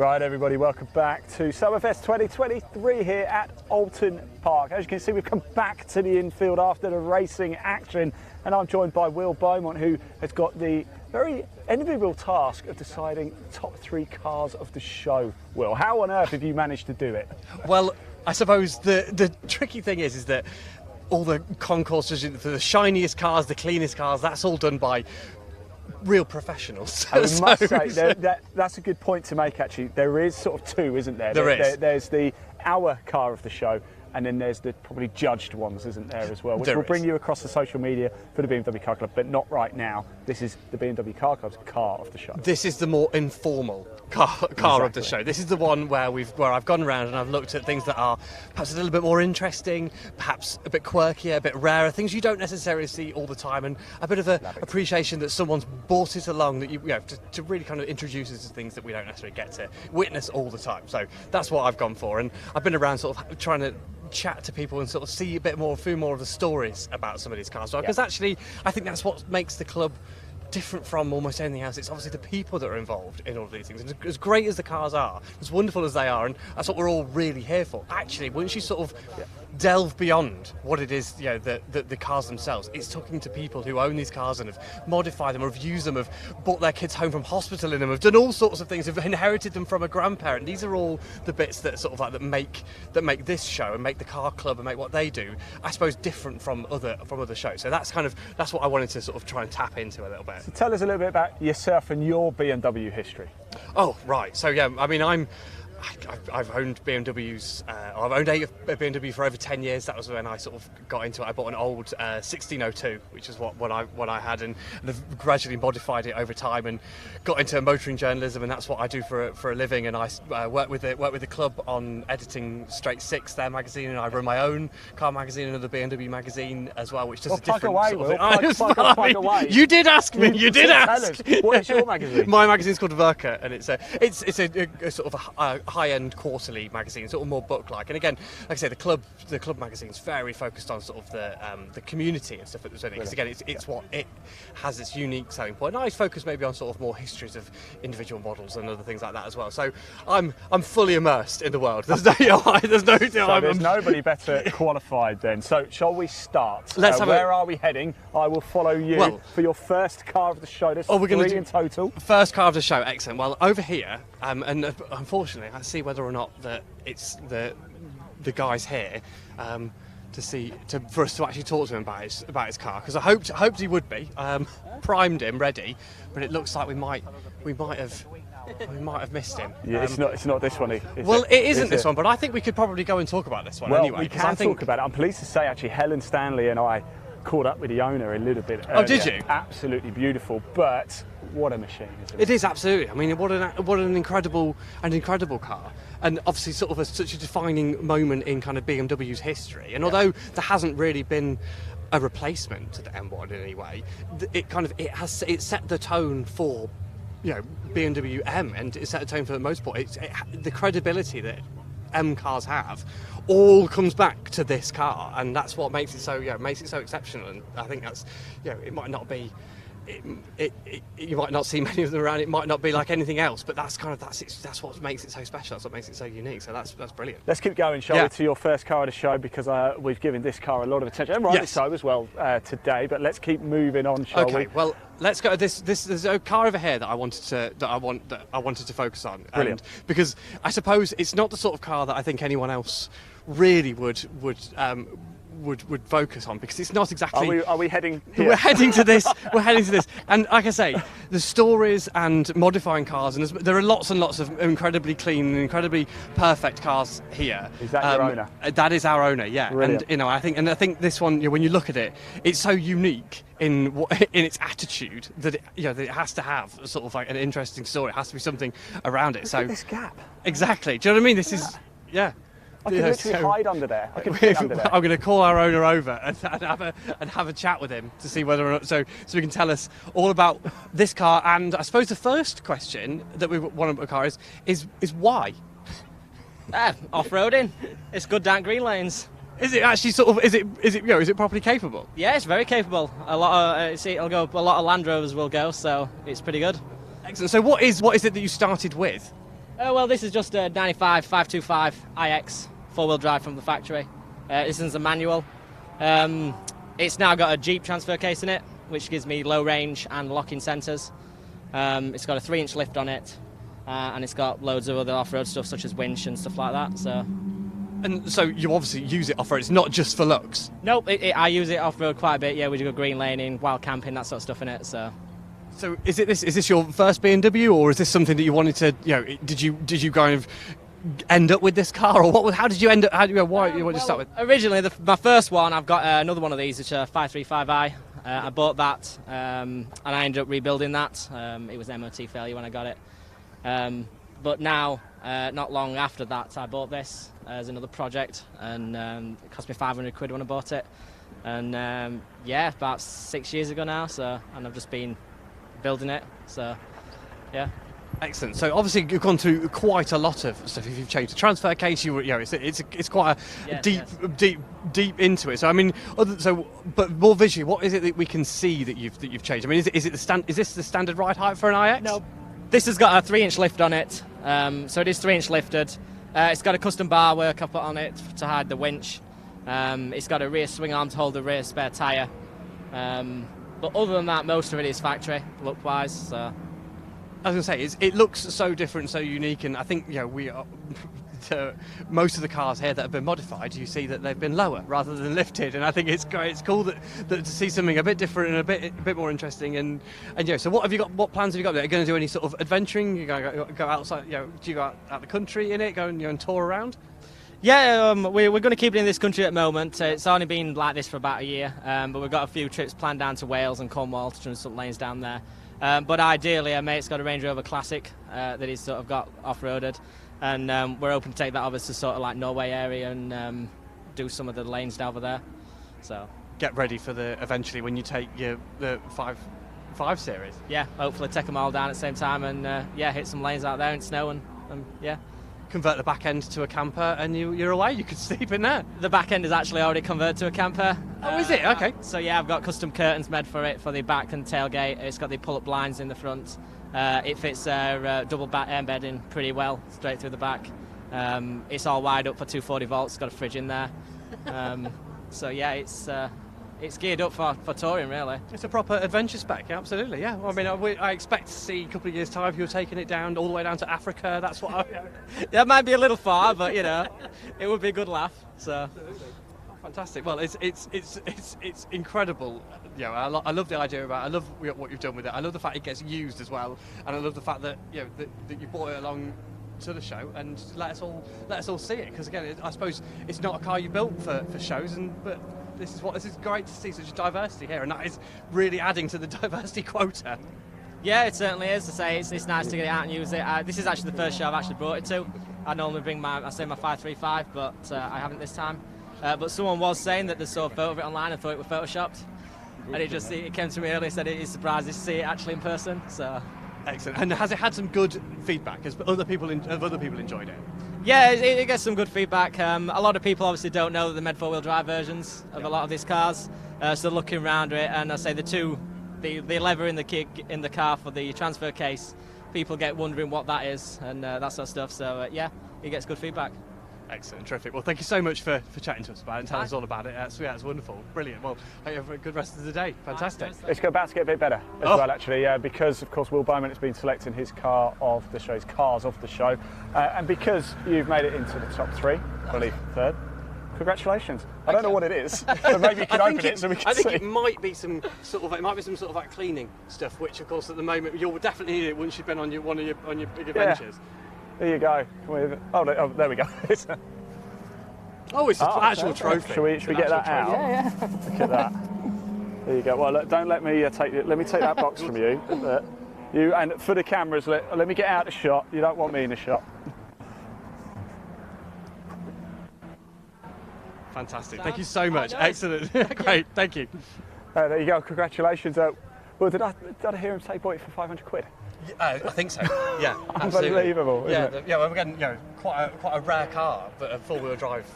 Right, everybody, welcome back to Sommerfest 2023 here at Oulton Park. As you can see, we've come back to the infield after the racing action, and I'm joined by Will Beaumont, who has got the very enviable task of deciding the top 3 cars of the show. Will, how on earth have you managed to do it? Well, I suppose the tricky thing is that all the concourses, the shiniest cars, the cleanest cars, that's all done by real professionals. I must say, that's a good point to make, actually. There is sort of 2, isn't there? There is. There's our car of the show, and then there's the probably judged ones, isn't there, as well? Which will bring you across the social media for the BMW Car Club, but not right now. This is the BMW Car Club's car of the show. This is the more informal car of the show. This is the one where I've gone around and I've looked at things that are perhaps a little bit more interesting, perhaps a bit quirkier, a bit rarer, things you don't necessarily see all the time, and a bit of appreciation that someone's brought it along, that you know, to really kind of introduce us to things that we don't necessarily get to witness all the time. So that's what I've gone for, and I've been around sort of trying to chat to people and sort of see a few more of the stories about some of these cars, because actually I think that's what makes the club different from almost anything else. It's obviously the people that are involved in all of these things, and as great as the cars are, as wonderful as they are, and that's what we're all really here for. Actually, once you sort of delve beyond what it is, you know, the cars themselves, it's talking to people who own these cars and have modified them, or have used them, have brought their kids home from hospital in them, have done all sorts of things, have inherited them from a grandparent. These are all the bits that sort of like that make this show and make the car club and make what they do, I suppose, different from other shows. So that's what I wanted to sort of try and tap into a little bit. So tell us a little bit about yourself and your BMW history. Oh, right. So yeah, I mean, I've owned BMWs. I've owned a BMW for over 10 years. That was when I sort of got into it. I bought an old 1602, which is what I had, and have gradually modified it over time and got into motoring journalism, and that's what I do for a living. And I work with the club on editing Straight Six, their magazine, and I run my own car magazine, another BMW magazine as well, which does a different sort of thing. Plug away. You did ask me. You did ask. What is your magazine? My magazine's called Verka, and it's a sort of a high-end quarterly magazine, sort of more book-like. And again, like I say, the club magazine is very focused on sort of the community and stuff that's in it. Because again, it's what it has its unique selling point. And I focus maybe on sort of more histories of individual models and other things like that as well. So I'm fully immersed in the world. There's there's nobody better qualified then. So shall we start? Where are we heading? I will follow you for your first car of the show. There's 3 in total. First car of the show, excellent. Well, over here, and unfortunately, I see whether or not that it's the guys here for us to actually talk to him about his car, because I hoped he would be primed him ready, but it looks like we might have missed him. Yeah, it's not this one. It isn't this one, but I think we could probably go and talk about this one anyway. We can talk about it. I'm pleased to say, actually, Helen Stanley and I caught up with the owner a little bit earlier. Oh, did you? Absolutely beautiful, but what a machine, isn't it? It is, absolutely. I mean, what an incredible car, and obviously sort of such a defining moment in kind of BMW's history. And although there hasn't really been a replacement to the M1 in any way, it set the tone for, you know, BMW M, and it set the tone for motorsport. The credibility that M cars have all comes back to this car, and that's what makes it so exceptional. And I think that's, you know, it might not be, you might not see many of them around. It might not be like anything else, but that's what makes it so special. That's what makes it so unique. So that's brilliant. Let's keep going, shall we, to your first car of the show, because we've given this car a lot of attention, and rightly so as well today. But let's keep moving on, shall we? Okay. Well, let's go. There's a car over here that I wanted to focus on. Brilliant. And because I suppose it's not the sort of car that I think anyone else really would focus on, because it's not exactly. Are we heading here? We're heading to this. And like I say, the stories and modifying cars, and there are lots and lots of incredibly clean and incredibly perfect cars here. Is that your owner? That is our owner, yeah. Brilliant. And you know, I think this one, you know, when you look at it, it's so unique in its attitude that it has to have sort of like an interesting story. It has to be something around it. Look at this gap. Exactly. Do you know what I mean? This is I can literally hide under there. I'm going to call our owner over and have a chat with him to see whether or not so he can tell us all about this car. And I suppose the first question that we want about a car is why? Off-roading. It's good down green lanes. Is it actually sort of is it properly capable? Yeah, it's very capable. A lot of Land Rovers will go, so it's pretty good. Excellent. So what is it that you started with? Well, this is just a 95 525 iX, four-wheel drive from the factory. This is a manual. It's now got a Jeep transfer case in it, which gives me low range and locking centres. It's got a 3-inch lift on it, and it's got loads of other off-road stuff such as winch and stuff like that. And so you obviously use it off-road, it's not just for looks? Nope, I use it off-road quite a bit. Yeah, we do green laning, wild camping, that sort of stuff in it. So is this your first BMW, or is this something that you wanted to, did you kind of end up with this car, or how did you end up, what did you start with? Originally, my first one, I've got another one of these, which is a 535i. I bought that, and I ended up rebuilding that. It was an MOT failure when I got it. But now, not long after that, I bought this as another project, and it cost me 500 quid when I bought it. And about 6 years ago now, and I've just been building it, so yeah. Excellent. So obviously you've gone through quite a lot of stuff. If you've changed the transfer case, it's quite a deep into it. So I mean, but more visually, what is it that we can see that you've changed? I mean, is this the standard ride height for an iX? No, this has got a 3-inch lift on it. So it is 3-inch lifted. It's got a custom bar work I put on it to hide the winch. It's got a rear swing arm to hold the rear spare tyre. But other than that, most of it is factory look-wise. So. I was going to say, it looks so different, so unique, and I think we are, most of the cars here that have been modified, you see that they've been lower rather than lifted, and I think it's great. It's cool that to see something a bit different and a bit more interesting. And so what have you got? What plans have you got? Are you going to do any sort of adventuring? You going to go outside? Do you go out the country in it? Go and tour around? Yeah, we're going to keep it in this country at the moment. It's only been like this for about a year, but we've got a few trips planned down to Wales and Cornwall to run some lanes down there. But ideally, our mate's got a Range Rover Classic that he's sort of got off-roaded, and we're hoping to take that over to sort of like Norway area and do some of the lanes down over there. So get ready for eventually when you take the 5 series. Yeah, hopefully take them all down at the same time and hit some lanes out there in snow and yeah. Convert the back end to a camper and you're away. You could sleep in there. The back end is actually already converted to a camper. Oh, is it? Okay. So yeah, I've got custom curtains made for it for the back and tailgate. It's got the pull-up blinds in the front. It fits double back embedding pretty well straight through the back. It's all wired up for 240 volts. It's got a fridge in there. So yeah, it's geared up for touring, really. It's a proper adventure spec, absolutely, yeah. Well, I mean, I expect to see a couple of years' time if you're taking it down all the way down to Africa. That's what That might be a little far, but it would be a good laugh. So. Fantastic. Well, it's incredible. I love the idea about it. I love what you've done with it. I love the fact it gets used as well, and I love the fact that that you brought it along to the show and let us all see it. Because again, I suppose it's not a car you built for shows, but this is great to see such a diversity here, and that is really adding to the diversity quota. Yeah, it certainly is. To say it's nice to get it out and use it. This is actually the first show I've actually brought it to. I normally bring my 535, but I haven't this time. But someone was saying that they saw a photo of it online and thought it was photoshopped, and it came to me earlier and said he's surprised to see it actually in person. So excellent. And has it had some good feedback? Have other people enjoyed it? Yeah, it gets some good feedback. A lot of people obviously don't know that they made four-wheel drive versions of a lot of these cars, so looking around it, and I say the lever in the car for the transfer case, people get wondering what that is and that sort of stuff. So yeah, it gets good feedback. Excellent, terrific. Well, thank you so much for chatting to us about it and telling us all about it. It's wonderful, brilliant. Well, I hope you have a good rest of the day. Fantastic. It's about to get a bit better as well, actually, because of course Will Beaumont has been selecting his car of the show, his cars of the show, and because you've made it into the top 3, I believe 3rd. Congratulations. I don't know what it is, but maybe you can open it so we can see. I think it might be some sort of like cleaning stuff, which of course at the moment you'll definitely need it once you've been on one of your big adventures. There you go. Oh, there we go. It's an actual trophy. Should we get that out? Yeah. Look at that. There you go. Well, look, don't let me take it. Let me take that box from you. You and for the cameras, let me get out the shot. You don't want me in the shot. Fantastic. Thank you so much. Excellent. Great. Thank you. There you go. Congratulations. Well, did I hear him say bought it for 500 quid? I think so. Yeah, absolutely. Unbelievable. Yeah, Isn't it? yeah. Well, again, quite a rare car, but a four-wheel drive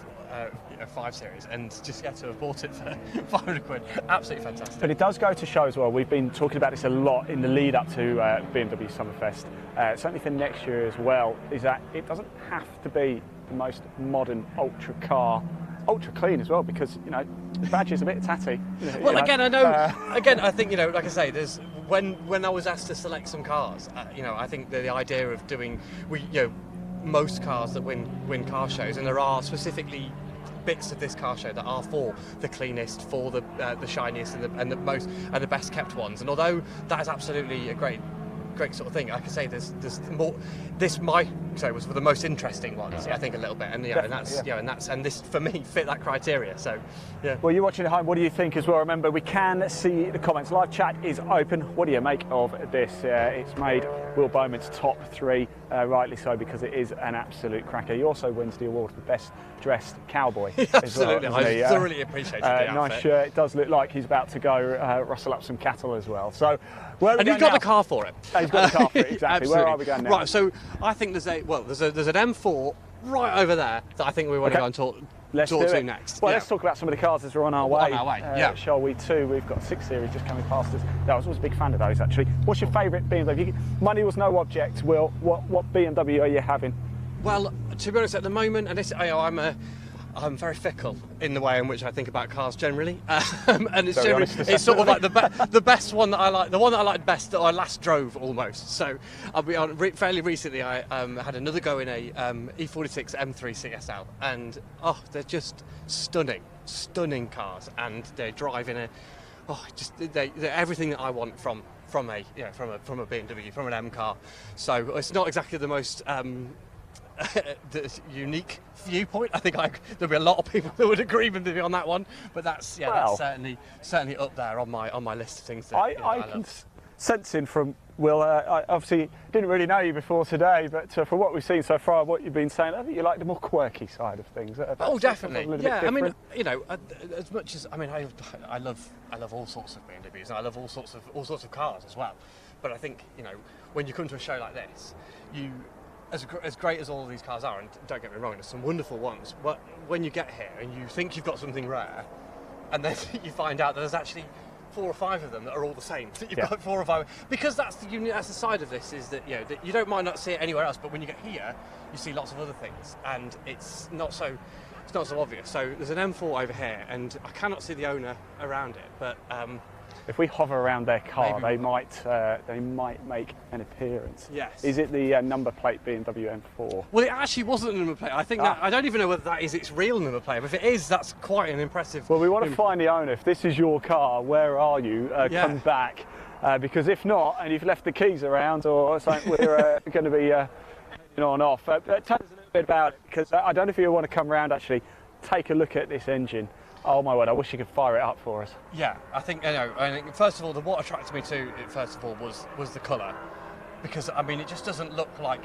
5 Series, and just to have bought it for 500 quid, absolutely fantastic. But it does go to show as well. We've been talking about this a lot in the lead up to BMW Sommerfest. Certainly for next year as well. Is that it doesn't have to be the most modern ultra car. Ultra clean as well, because the badge is a bit tatty. Well, again, I know. Again, I think like I say, there's when I was asked to select some cars, I think the idea of doing most cars that win car shows, and there are specifically bits of this car show that are for the cleanest, for the shiniest, and the best kept ones. And although that is absolutely a great sort of thing, like I say, there's more. This might say was for the most interesting ones, I think, a little bit, and and this for me fit that criteria. So, yeah. Well, you're watching at home. What do you think as well? Remember, we can see the comments. Live chat is open. What do you make of this? It's made Will Beaumont's top 3, rightly so, because it is an absolute cracker. He also wins the award for best dressed cowboy. Absolutely, as well, I thoroughly appreciated the outfit. Nice shirt. It does look like he's about to go rustle up some cattle as well. So, and you've got the car for it. He's got the car for it, exactly. Where are we going now? Right, so I think there's an M4 right over there that I think we want to go and talk to next. Well, let's talk about some of the cars as we're on our way. Yeah. Shall we too? We've got 6 Series just coming past us. I was always a big fan of those, actually. What's your favourite BMW? Money was no object, Will. What BMW are you having? Well, to be honest, at the moment, and I'm very fickle in the way in which I think about cars generally, and it's sort of like the best one that I like, the one that I liked best that I last drove almost. So I'll be on fairly recently. I had another go in a E46 M3 CSL, and they're just stunning cars, and they drive in they're everything that I want from a BMW, from an M car. So it's not exactly the most the unique viewpoint. I think there'll be a lot of people that would agree with me on that one, but that's certainly up there on my list of things that I can love. Sense in from Will. I obviously didn't really know you before today, but from what we've seen so far, what you've been saying, I think you like the more quirky side of things. Definitely. Yeah, I mean, as much as I love all sorts of BMWs, and I love all sorts of cars as well. But I think when you come to a show like this, as great as all of these cars are, and don't get me wrong, there's some wonderful ones, but when you get here and you think you've got something rare, and then you find out that there's actually 4 or 5 of them that are all the same. You've got 4 or 5, because that's the side of this, is that that you don't might not see it anywhere else, but when you get here, you see lots of other things, and it's not so obvious. So there's an M4 over here, and I cannot see the owner around it, but if we hover around their car, they might make an appearance. Yes. Is it the number plate BMW M4? Well, it actually wasn't a number plate. I think that I don't even know whether that is its real number plate. But if it is, that's quite an impressive. Well, we want to find the owner. If this is your car, where are you? Come back, because if not, and you've left the keys around or something, we're going to be on and off. Tell us a little bit about it, because I don't know if you want to come around actually, take a look at this engine. Oh my word, I wish you could fire it up for us. Yeah, I think first of all, what attracted me to it first of all was the colour, because I mean it just doesn't look like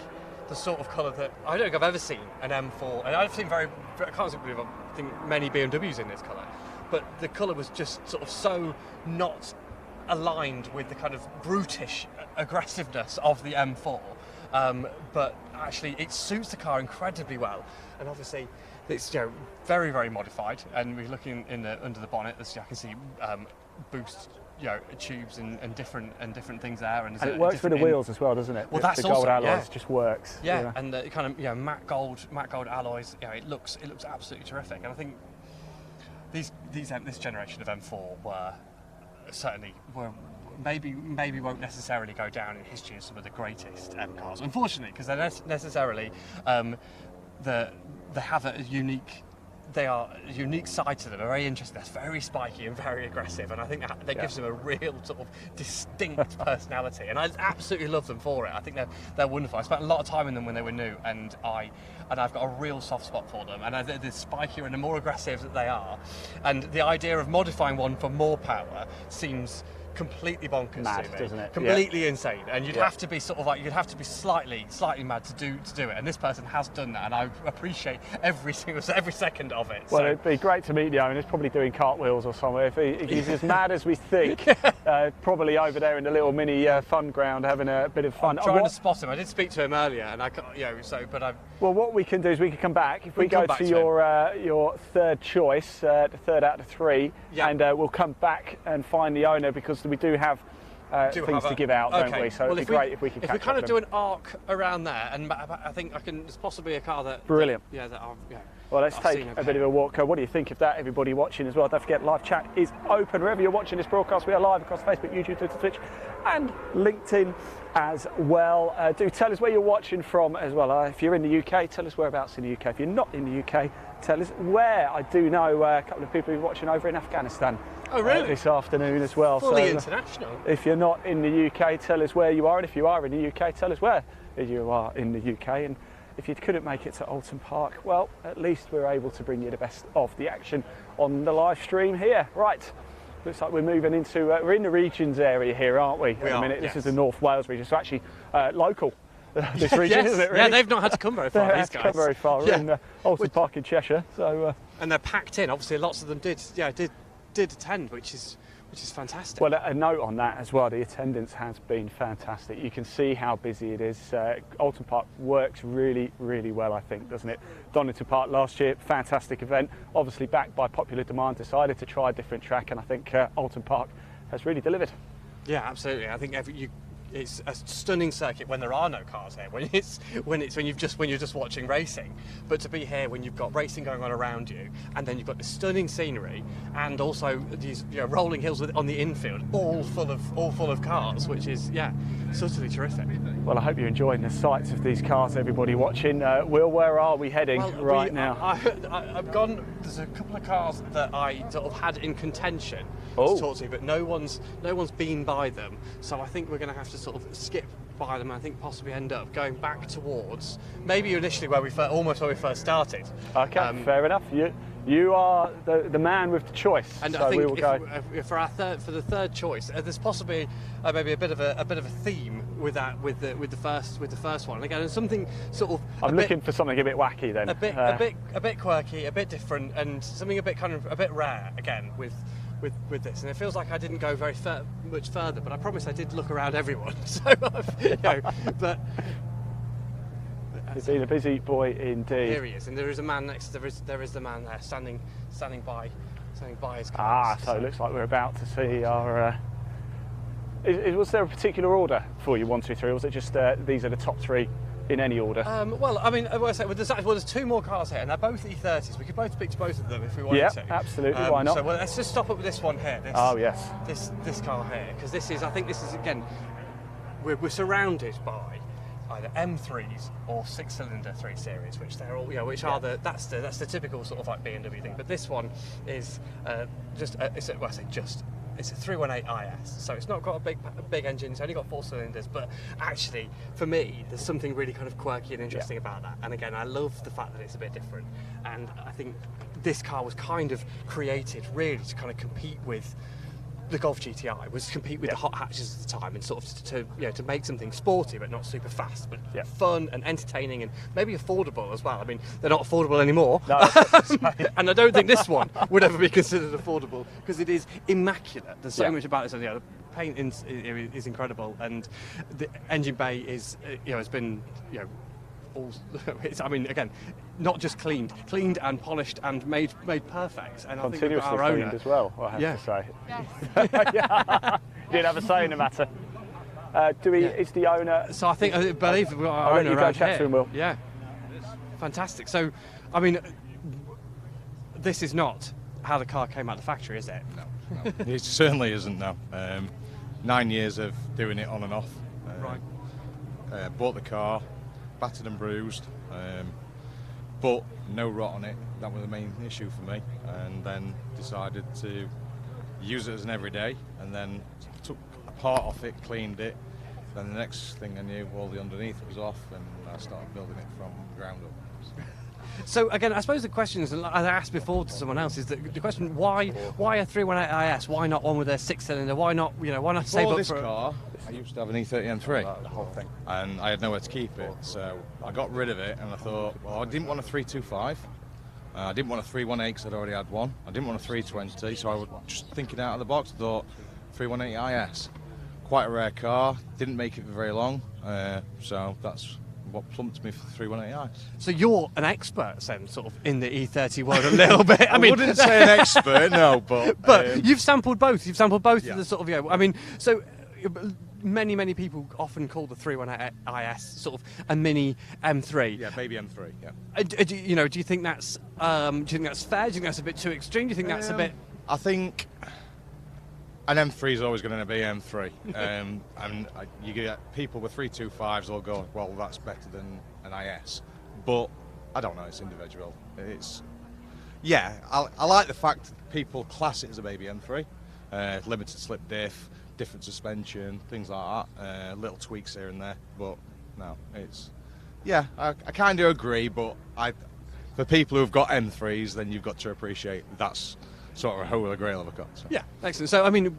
the sort of colour that I don't think I've ever seen an M4, and I've seen I can't think many BMWs in this colour, but the colour was just sort of so not aligned with the kind of brutish aggressiveness of the M4, but actually it suits the car incredibly well, and obviously it's very, very modified, and we're looking under the bonnet. I can see boost tubes and different things there, and it works with the wheels as well, doesn't it? Well, that's the gold also, alloys just works. Yeah, and the kind of matte gold alloys. It looks absolutely terrific, and I think this generation of M4 were maybe won't necessarily go down in history as some of the greatest M cars, unfortunately, because they're necessarily they have a unique side to them, a very interesting. That's very spiky and very aggressive, and I think that gives them a real sort of distinct personality. And I absolutely love them for it. I think they're wonderful. I spent a lot of time in them when they were new, and I've got a real soft spot for them. And the spikier and the more aggressive that they are, and the idea of modifying one for more power seems completely bonkers Mad, to me. doesn't it? Completely insane, and you'd Yeah. have to be sort of like you'd have to be slightly mad to do it. And this person has done that, and I appreciate every second of it. Well, So, it'd be great to meet the owner. He's probably doing cartwheels or somewhere. If he's as mad as we think, probably over there in the little mini fun ground having a bit of fun. I'm trying to spot him. I did speak to him earlier, and I can't, but I. Well, what we can do is we can come back. If we go come back to to your third choice, the third out of three, Yeah. and we'll come back and find the owner because we do have things to give out, don't we? So well, it'd be great if we could catch we kind up of with do an arc around there, and I think there's possibly a car that. Brilliant. Well, let's I've take seen a over bit of a walk. What do you think of that, everybody watching as well? Don't forget, live chat is open. Wherever you're watching this broadcast, we are live across Facebook, YouTube, Twitter, Twitch, and LinkedIn as well. Do tell us where you're watching from as well. If you're in the UK, tell us whereabouts in the UK. If you're not in the UK, tell us where. I do know a couple of people who are watching over in Afghanistan. Oh, really? This afternoon as well. Fully So, international. if you're not in the UK, tell us where you are, and if you are in the UK, tell us where you are in the UK. And if you couldn't make it to Oulton Park, well, at least we're able to bring you the best of the action on the live stream here. Right, looks like we're moving into, we're in the regions area here, aren't we? We at the are, minute. yes. This is the North Wales region, so actually local, this region, Yes. isn't it? Really? Yeah, they've not had to come very They far, haven't these had to guys. come very far. We're Yeah. in Oulton Park in Cheshire, so. And they're packed in. Obviously, lots of them did attend, which is fantastic. Well, a note on that as well, the attendance has been fantastic. You can see how busy it is. Oulton Park works really, really well, I think, doesn't it? Donington Park last year, fantastic event. Obviously backed by popular demand, decided to try a different track, and I think Oulton Park has really delivered. Yeah, absolutely. I think it's a stunning circuit when there are no cars here. When you're just watching racing, but to be here when you've got racing going on around you, and then you've got this stunning scenery, and also these rolling hills on the infield, all full of cars, which is utterly terrific. Well, I hope you're enjoying the sights of these cars, everybody watching. Will, where are we heading now? I've gone. There's a couple of cars that I sort of had in contention Oh. to talk to, but no one's been by them. So I think we're going to have to sort of skip by them. And I think possibly end up going back towards maybe initially where we first started. Okay, fair enough. You are the man with the choice. And so I think we will go. for the third choice, there's possibly maybe a bit of a theme with the first one. And again, it's something sort of. I'm looking for something a bit wacky then. A bit quirky, a bit different, and something a bit rare again with this. And it feels like I didn't go much further, but I promise I did look around everyone. So, but. You've been a busy boy indeed. Here he is, and there is a man next. There is the man there standing by his car. So it looks like we're about to see our. Was there a particular order for you, 1, 2, 3, or was it just these are the top three in any order? Well, I mean, there's two more cars here, and they're both E30s. We could both speak to both of them if we wanted to. Yeah, absolutely. Why not? So let's just stop up with this one here. Oh yes. This car here, because I think this is again, we're surrounded by either M3s or 6-cylinder 3 Series, which they're all, that's the typical sort of like BMW thing. But this one is it's a 318 IS, so it's not got a big engine. It's only got 4 cylinders. But actually, for me, there's something really kind of quirky and interesting about that. And again, I love the fact that it's a bit different. And I think this car was kind of created really to kind of compete with the Golf GTI, was to compete with the hot hatches at the time, and sort of to make something sporty but not super fast, but fun and entertaining and maybe affordable as well. I mean, they're not affordable anymore, No, and I don't think this one would ever be considered affordable because it is immaculate. There's so much about this. The paint is incredible, and the engine bay is has been I mean, again, not just cleaned and polished and made perfect. And continuously I think our cleaned owner as well, I have to say. Yes. Didn't have a say in the matter. Is the owner? So I think, I believe we've got our I'll let owner you go around chat here. to him, Will. Yeah, fantastic. So, I mean, this is not how the car came out of the factory, is it? No. It certainly isn't, no. 9 years of doing it on and off. Right. Bought the car, battered and bruised, but no rot on it. That was the main issue for me. And then decided to use it as an everyday, and then took a part off it, cleaned it. Then the next thing I knew, all the underneath was off, and I started building it from the ground up. So again, I suppose the question is, as I asked before to someone else, is that the question: why a 318 IS? Why not one with a 6-cylinder? Why not why not save Before up this for car, I used to have an E30 M3, The whole thing. and I had nowhere to keep it, so I got rid of it, and I thought, well, I didn't want a 325. I didn't want a 318 because I'd already had one. I didn't want a 320, so I was just thinking out of the box. I thought 318 IS, quite a rare car. Didn't make it for very long, so that's what plumped me for the 318i. So you're an expert, then, sort of in the E30 world a little bit. I wouldn't say an expert, no, but you've sampled both. You've sampled both Yeah. of the sort of I mean, so many people often call the 318 IS sort of a mini M3. yeah, baby M3. Yeah. Do you think that's fair? Do you think that's a bit too extreme? Do you think that's a bit? I think an M3 is always going to be M3, and you get people with 325s will go, well, that's better than an IS, but I don't know. It's individual. I like the fact that people class it as a baby M3, limited slip diff, different suspension, things like that, little tweaks here and there, but no, I kind of agree, but for people who've got M3s, then you've got to appreciate that's sort of a holy grail of a car. So. Yeah, excellent. So, I mean,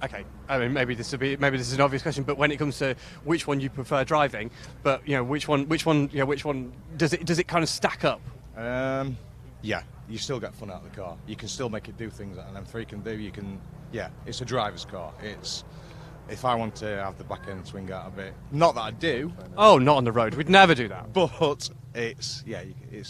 okay. I mean, maybe this is an obvious question, but when it comes to which one you prefer driving, but which one does it kind of stack up? Yeah, you still get fun out of the car. You can still make it do things that an M3 can do. It's a driver's car. If I want to have the back end swing out a bit, not that I do. Oh, not on the road. We'd never do that. But it's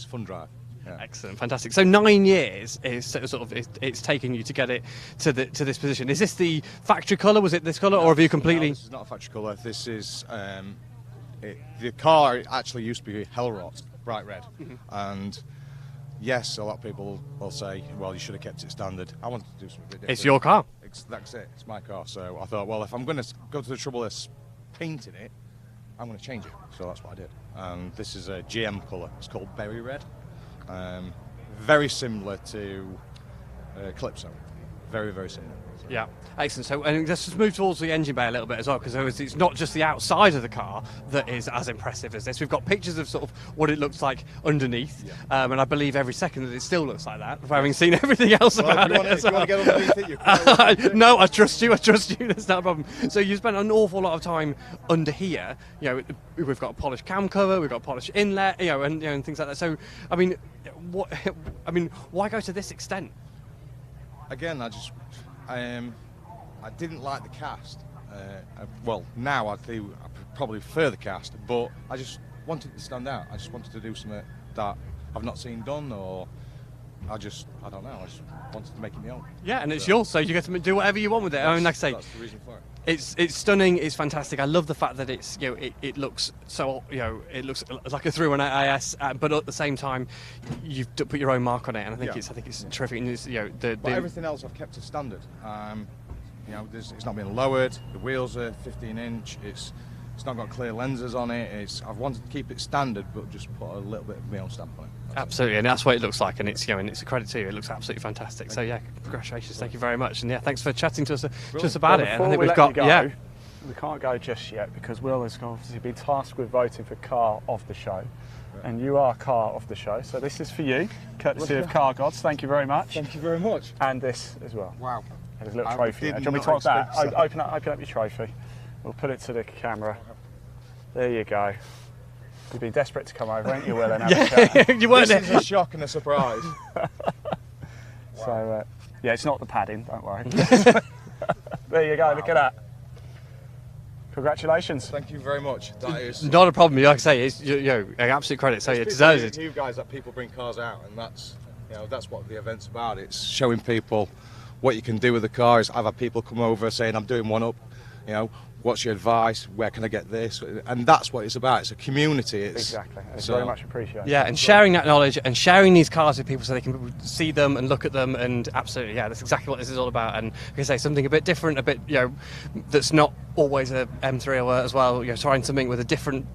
fun drive. Yeah. Excellent, fantastic. So 9 years is sort of it's taken you to get it to this position. Is this the factory colour? Was it this colour, or have you completely? No, this is not a factory colour. This is the car actually used to be Hellrot, bright red, and yes, a lot of people will say, well, you should have kept it standard. I wanted to do something a bit different. It's your car. That's it. It's my car. So I thought, well, if I'm going to go to the trouble of painting it, I'm going to change it. So that's what I did. And this is a GM colour. It's called Berry Red. Very similar to Calypso. Very, very similar. Yeah, excellent. So, and let's just move towards the engine bay a little bit as well, because it's not just the outside of the car that is as impressive as this. We've got pictures of sort of what it looks like underneath, and I believe every second that it still looks like that, having seen everything else about it. If you want to get underneath it, you can. No, I trust you. That's not a problem. So you spent an awful lot of time under here. We've got a polished cam cover, we've got a polished inlet, and things like that. So, I mean, why go to this extent? Again, I didn't like the cast. Well, now I probably prefer the cast, but I just wanted to stand out. I just wanted to do something that I've not seen done, or I don't know. I just wanted to make it my own. Yeah, and it's yours, so you get to do whatever you want with it. I mean, like I say, that's the reason for it. It's stunning. It's fantastic. I love the fact that it's it looks so it looks like a 318 IS, but at the same time, you've put your own mark on it, and I think it's terrific. And it's, but everything else I've kept to standard. It's not been lowered. The wheels are 15-inch. It's not got clear lenses on it. I've wanted to keep it standard, but just put a little bit of my own stamp on it. Absolutely, and that's what it looks like, and it's and it's a credit to you. It looks absolutely fantastic. So yeah, congratulations, thank you very much, and thanks for chatting to us about it. And I think we've got we can't go just yet because Will has obviously been tasked with voting for car of the show, and you are car of the show. So this is for you, courtesy of Car Gods. Thank you very much. Thank you very much. And this as well. Wow. There's a little trophy. Do you want me to talk that? Open up your trophy. We'll put it to the camera. There you go. You've been desperate to come over, ain't you, Will? And have a chat. You weren't. This is a shock and a surprise. So, it's not the padding, don't worry. There you go, look at that. Congratulations. Thank you very much. That is Not a problem. Like I say, it's absolute credit. So it deserves it. You guys that people bring cars out, and that's what the event's about. It's showing people what you can do with the cars. I've had people come over saying, I'm doing one up, what's your advice? Where can I get this? And that's what it's about. It's a community. Exactly. It's very much appreciated. Yeah, and sharing that knowledge and sharing these cars with people so they can see them and look at them, and absolutely, that's exactly what this is all about. And like I say, something a bit different, a bit, that's not always a M3 as well. Trying something with a different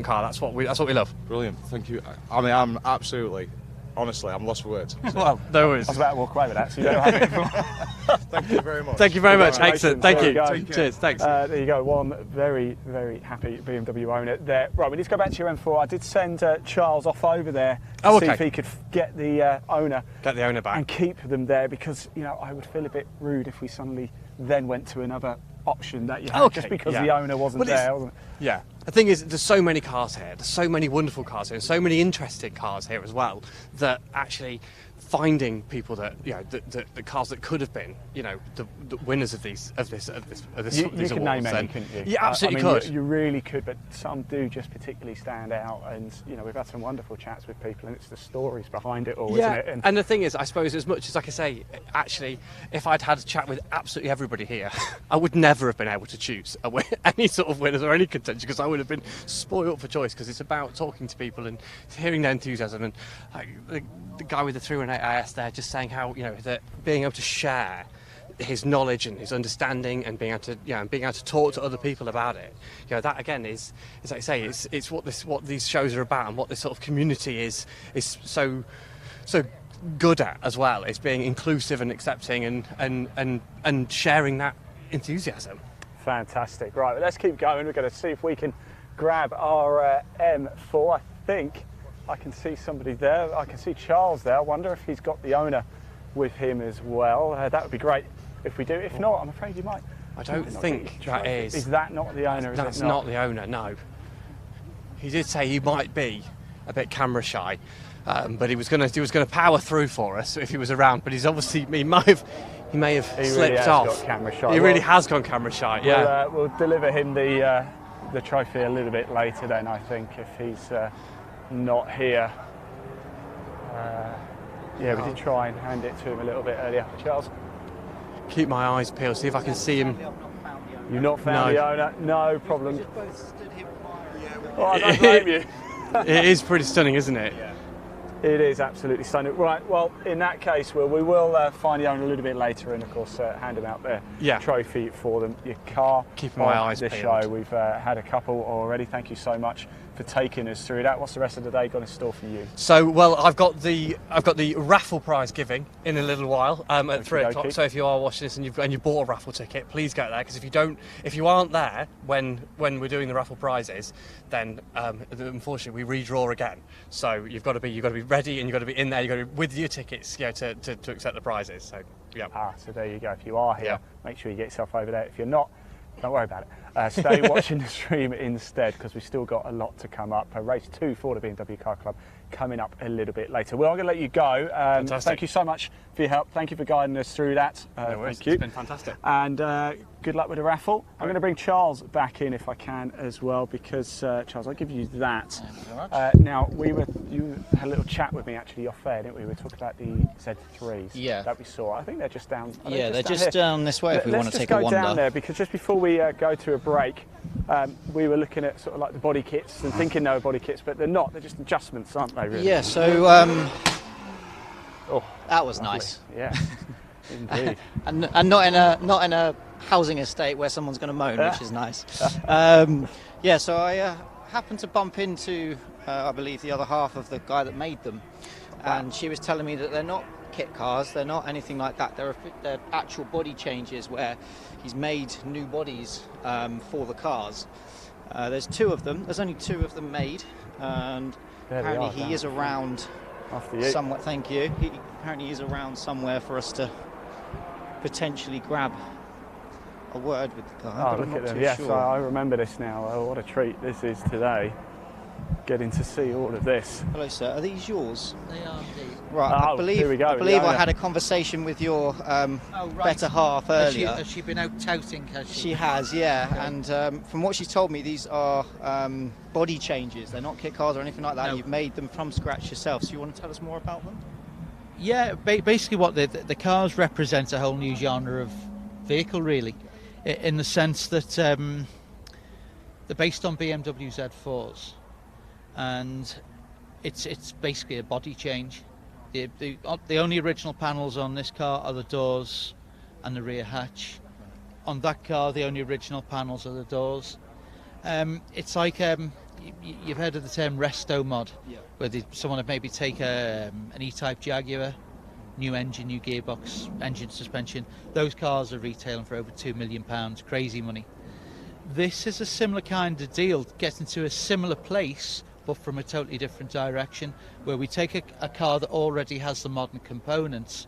car. That's what we love. Brilliant. Thank you. I mean, I'm absolutely honestly, I'm lost for words. So, Well, no worries. I was about to walk away with that, so you don't have it. thank you very much. Thank you very much. Excellent. Thank There you. you go. Cheers. Thanks. There you go. One very, very happy BMW owner there. Right, we need to go back to your M4. I did send Charles off over there to see if he could get the owner Get the owner back. and keep them there, because I would feel a bit rude if we suddenly then went to another option that you had just because the owner wasn't there. Wasn't it? Yeah. The thing is, there's so many cars here. There's so many wonderful cars here, and so many interesting cars here as well. That actually finding people that the cars that could have been the winners of this You these could awards. name any, couldn't you? You absolutely I mean, could. You really could, but some do just particularly stand out. And we've had some wonderful chats with people, and it's the stories behind it all, isn't it? And the thing is, I suppose, as much as like I say, actually, if I'd had a chat with absolutely everybody here, I would never have been able to choose any sort of winners or any contenders, because I would have been spoiled for choice. Because it's about talking to people and hearing their enthusiasm, and like, the guy with the 318 IS there just saying how that being able to share his knowledge and his understanding and being able to talk to other people about it, that again is like I say, it's what these shows are about, and what this sort of community is so good at as well. It's being inclusive and accepting and sharing that enthusiasm. Fantastic. Right, well, let's keep going. We're going to see if we can grab our M4. I think I can see somebody there. I can see Charles there. I wonder if he's got the owner with him as well. That would be great if we do. If not, I'm afraid you might. I don't think that is. Is that not the owner? That's not the owner, no. He did say he might be a bit camera shy, but he was going to power through for us if he was around. But he may have slipped really has off. got camera shy. He really has gone camera shy. Yeah. We'll deliver him the trophy a little bit later then, I think, if he's not here. We did try and hand it to him a little bit earlier. Charles? Keep my eyes peeled, see if I can see him. You've not found the owner? No problem. Oh, I don't blame you. It is pretty stunning, isn't it? It is absolutely stunning. Right, well, in that case, we will find the owner a little bit later and, of course, hand them out their trophy for them. Your car. Keeping my eyes peeled. Show. We've had a couple already. Thank you so much for taking us through that. What's the rest of the day got in store for you? So, well, I've got the raffle prize giving in a little while at 3 o'clock. So if you are watching this and you bought a raffle ticket, please go there, because if you aren't there when we're doing the raffle prizes, then unfortunately we redraw again. So you've got to be ready, and you've got to be in there. You've got to be with your tickets, to accept the prizes. So yeah. So there you go. If you are here, make sure you get yourself over there. If you're not, don't worry about it. Stay watching the stream instead, because we've still got a lot to come up. Race 2 for the BMW Car Club coming up a little bit later. Well, I'm going to let you go. Thank you so much for your help. Thank you for guiding us through that. No worries. Thank you. It's been fantastic. And good luck with the raffle. I'm going to bring Charles back in if I can as well, because Charles, I'll give you that. Now, you had a little chat with me actually off air, didn't we? We were talking about the Z3s that we saw. I think they're just down. They're just down this way if we want to take a wander. Let's just go down there, because just before we go to a break, we were looking at sort of like the body kits and thinking they were body kits, but they're not. They're just adjustments, aren't they? Really? Yeah. So that was lovely. nice. Yeah, indeed. and not in a housing estate where someone's going to moan, which is nice. So I happened to bump into, I believe, the other half of the guy that made them, and she was telling me that they're not kit cars, they're not anything like that. They're actual body changes where he's made new bodies for the cars. There's two of them. There's only two of them made, and apparently he is around somewhere. Thank you. Apparently he's around somewhere for us to potentially grab a word with the guy. Oh, look at them. Yes, sure. I remember this now. Oh, what a treat this is today. Getting to see all of this. Hello, sir. Are these yours? They are indeed. Right. Here we go. I believe I had a conversation with your better half earlier. Has she been out touting? Has she? She has, yeah. Okay. And from what she's told me, these are body changes. They're not kit cars or anything like that. No. You've made them from scratch yourself. So you want to tell us more about them? Yeah. Basically, what the cars represent a whole new genre of vehicle, really, in the sense that they're based on BMW Z4s. And it's basically a body change. The only original panels on this car are the doors and the rear hatch. On that car, the only original panels are the doors. It's like you've heard of the term resto mod, where someone would maybe take an E-Type Jaguar, new engine, new gearbox, engine suspension. Those cars are retailing for over £2 million, crazy money. This is a similar kind of deal, getting to a similar place, but from a totally different direction, where we take a car that already has the modern components,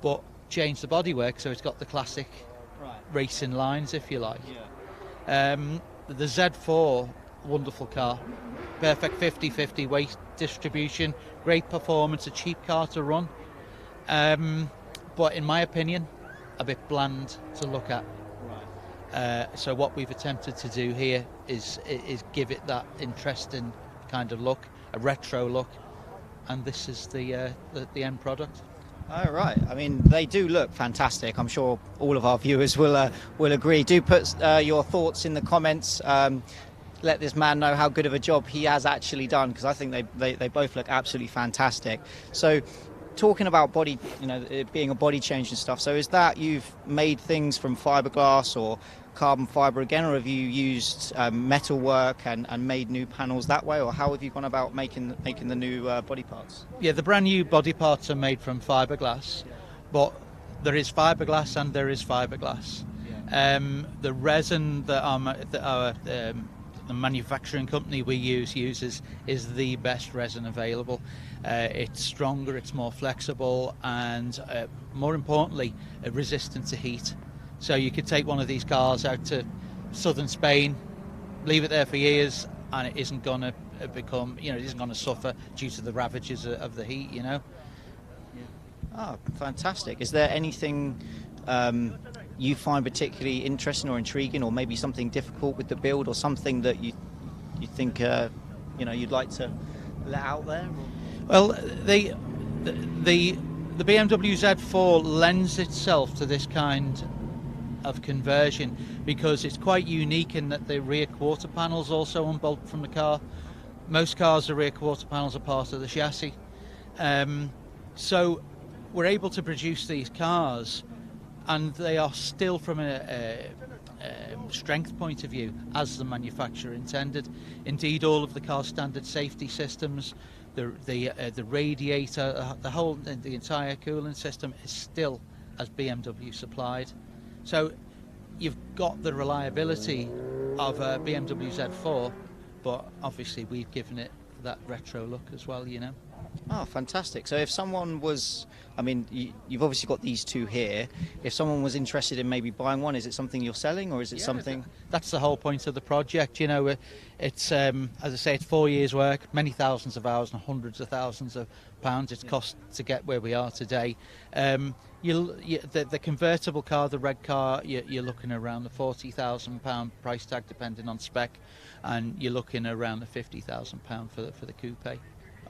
but change the bodywork so it's got the classic racing lines, if you like. The Z4, wonderful car, perfect 50-50 weight distribution, great performance, a cheap car to run, but in my opinion, a bit bland to look at. So what we've attempted to do here is give it that interesting kind of look, a retro look, and this is the end product. Oh, right. I mean, they do look fantastic. I'm sure all of our viewers will agree. Do put your thoughts in the comments. Let this man know how good of a job he has actually done, because I think they both look absolutely fantastic. So, talking about body, it being a body change and stuff. So, is that you've made things from fiberglass or carbon fiber again, or have you used metal work and made new panels that way, or how have you gone about making the new body parts? Yeah, the brand new body parts are made from fiberglass, but there is fiberglass and there is fiberglass. The resin that the manufacturing company we uses is the best resin available. It's stronger, it's more flexible, and more importantly, resistant to heat. So you could take one of these cars out to southern Spain, leave it there for years, and it isn't going to become, it isn't going to suffer due to the ravages of the heat, Oh, fantastic. Is there anything you find particularly interesting or intriguing, or maybe something difficult with the build, or something that you think you'd like to let out there? Well, the BMW Z4 lends itself to this kind of conversion because it's quite unique in that the rear quarter panels also unbolt from the car. Most cars, the rear quarter panels are part of the chassis. So we're able to produce these cars, and they are still, from a strength point of view, as the manufacturer intended. Indeed, all of the car's standard safety systems, the radiator, the entire cooling system is still as BMW supplied. So you've got the reliability of a BMW Z4, but obviously we've given it that retro look as well, Oh, fantastic. So if someone was, you've obviously got these two here. If someone was interested in maybe buying one, is it something you're selling, or is it something? That's the whole point of the project. It's, as I say, it's 4 years' work, many thousands of hours and hundreds of thousands of pounds it's cost to get where we are today. The convertible car, the red car, you're looking around the £40,000 price tag, depending on spec, and you're looking around the £50,000 for the coupe.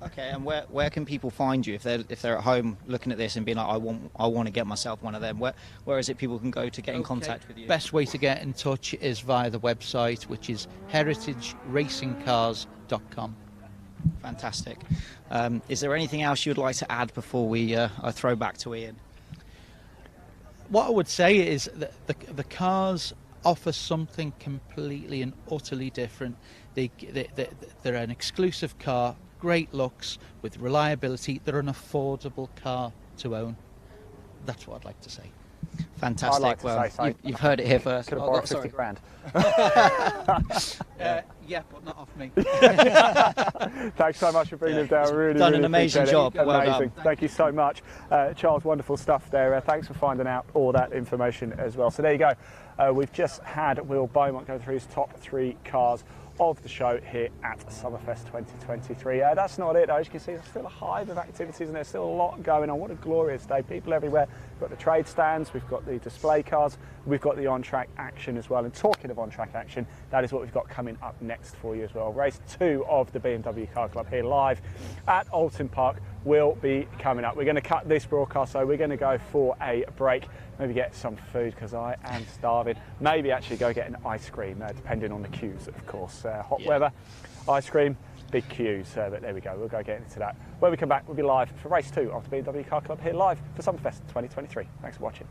Okay, and where can people find you if they're at home looking at this and being like, I want to get myself one of them? Where is it people can go to get in contact with you? Best way to get in touch is via the website, which is heritageracingcars.com. Fantastic. Is there anything else you'd like to add before we throw back to Ian? What I would say is that the cars offer something completely and utterly different. They're an exclusive car, great looks, with reliability. They're an affordable car to own. That's what I'd like to say. Fantastic. I'd like to say so. You've heard it here first. Could have borrowed 50 grand. Yeah, but not off me. Thanks so much for bringing them down. Really, done really an amazing appreciate job. it. Well Amazing. done. Thank you so much. Charles, wonderful stuff there. Thanks for finding out all that information as well. So there you go. We've just had Will Beaumont go through his top 3 cars of the show here at Sommerfest 2023. That's not it though. As you can see, there's still a hive of activities and there's still a lot going on. What a glorious day. People everywhere. We've got the trade stands, we've got the display cars, we've got the on-track action as well. And talking of on-track action, that is what we've got coming up next for you as well. Race 2 of the BMW Car Club here live at Oulton Park will be coming up. We're going to cut this broadcast, so we're going to go for a break, maybe get some food because I am starving, maybe actually go get an ice cream, depending on the queues, of course. Hot weather, ice cream, big queues, but there we go, we'll go get into that. When we come back, we'll be live for race 2 of the BMW Car Club here live for Sommerfest 2023. Thanks for watching.